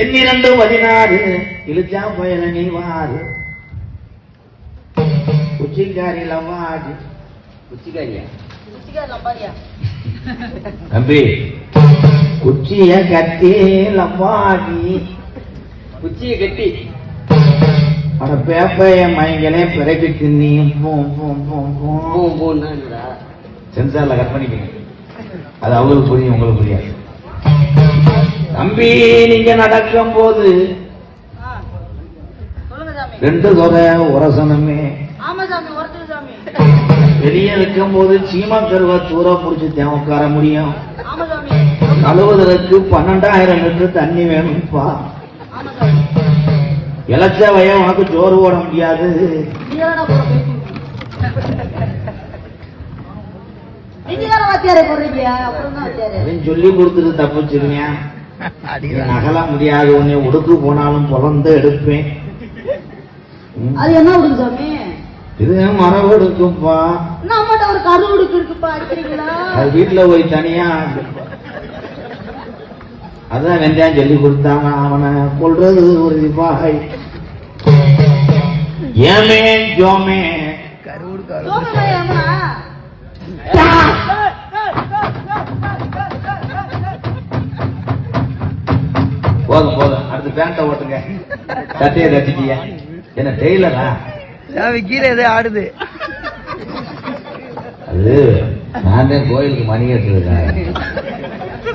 எண்ணிரண்டு 16 இழுச்சா பயல நீ வாரு குச்சிக்காரி லவாடி குச்சிக்காரியா தம்பி குச்சிய கட்டி லவாடி குச்சிய கட்டி அட பேப்பைய மைங்களே பிறகு தின்னி சென்சார்ல கட் பண்ணிக்கங்க. அது அவங்களுக்கு புரியும், உங்களுக்கு புரியாது. தம்பி நீங்க நடக்கும் போது 2 தொகை உரசனமே வெளியே இருக்கும் போது சீமா கருவ தூர புடிச்சு தேவை உட்கார முடியும். கழுவுவதற்கு 12,000 லிட்டர் தண்ணி வேணும்ப்பா. இலச்ச வயம் உனக்கு சோறு போட முடியாது. சொல்லி கொடுத்துட்டு தப்பிச்சிருங்க. நகல முடியாது. உன்னை உடுக்கு போனாலும் பிறந்து எடுப்பேன். அது என்ன உடுக்கு சாமி? இது மரபு எடுக்குப்பா. ஒரு கரு உடுக்கு இருக்குப்பா. அது வீட்டுல போய் தனியா அதான் வெந்தயம் சொல்லி கொடுத்தாங்க. அவனை கொள்றது ஒரு பாய். ஏமே ஜோமே போதும் போதும். அடுத்து பேண்ட ஓட்டுங்க. சட்டையை தட்டிட்டிய என்ன டெய்லரா? கீழே எதோ ஆடுது. அது நான் தான் கோயிலுக்கு மணி கட்டுறேன்.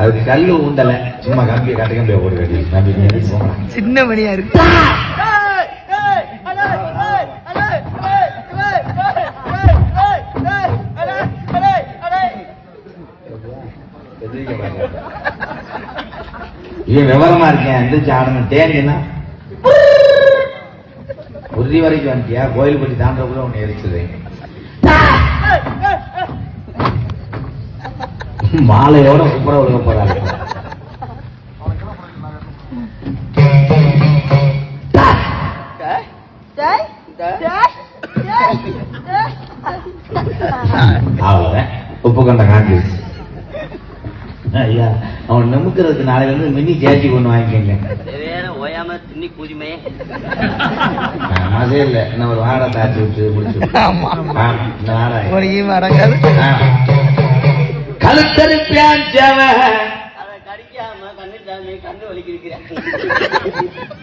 அதுக்கு கல்லு உண்டல. சும்மா கம்பியை கட்ட கம்பியை போட்டு கட்டி நம்பி சின்ன மணியா இருக்கு. இவன் விவரமா இருக்கேன். எந்திரிச்சு ஆடணும். தேங்கன்னா உறுதி வரைக்கும் வந்துட்டியா? கோயில் பற்றி தாண்டக்குள்ள உன்னை எரிச்சுறேன். மாலையோட சூப்பரா ஒழுங்க போறாங்க. அவ்வளவுதான். உப்பு கண்ட காஞ்சி. ஐயா அவன் நமுக்கிறதுக்கு நாளைல இருந்து மினி ஜாச்சி கொண்டு வாங்கிக்கங்க. அதே இல்ல என்ன ஒரு வாடகை தாச்சி விட்டு முடிச்சு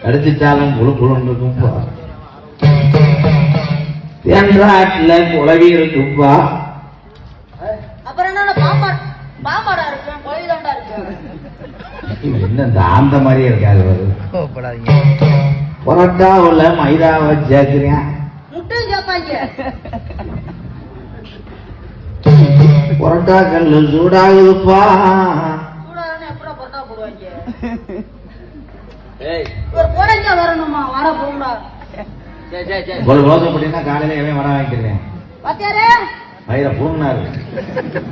அடிச்சுட்டாலும் புழு புழுன்னு இருக்கும்பா. தேன்றாட்டுல குழவி இருக்கும்பா. என்ன இந்த ஆந்த மாதிரியே இருக்காது. பரோட்டாவுல மைதாவை சேர்க்கிறேன். பரோட்டா கல்லு சூடாகுதுப்பா. ரோசப்பட்டீங்கன்னா காலையில எவன் வர வாங்கிக்கிறேன். வயிற பூர்ணாரு.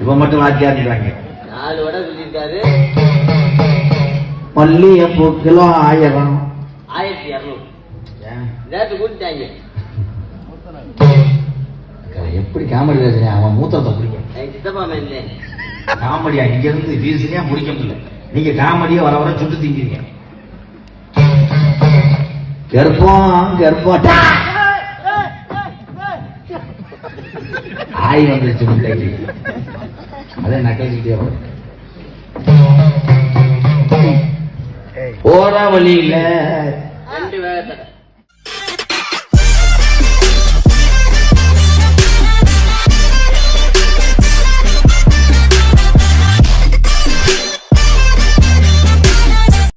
இவ மட்டும் வாத்தியாருக்காங்க. 4 வடை சொல்லியிருக்காரு. மல்லிய பூ கிலோ 1000. 1200 கூட்டிட்டாங்க. எப்படி காமெடி பேசுறேன். அவன் மூத்தத்தை பிடிக்கும். சித்தப்பா காமெடியா இங்க இருந்து வீசினியா பிடிக்க முடியல. நீங்க காமெடியா வர வர சுட்டு திங்கிறீங்க. கர்ப்பம் கர்ப்பம் ஆய் வந்துருச்சு முட்டைக்கு. அதே நக்கல்கிட்டே போற வழியில 2 வேகத்தை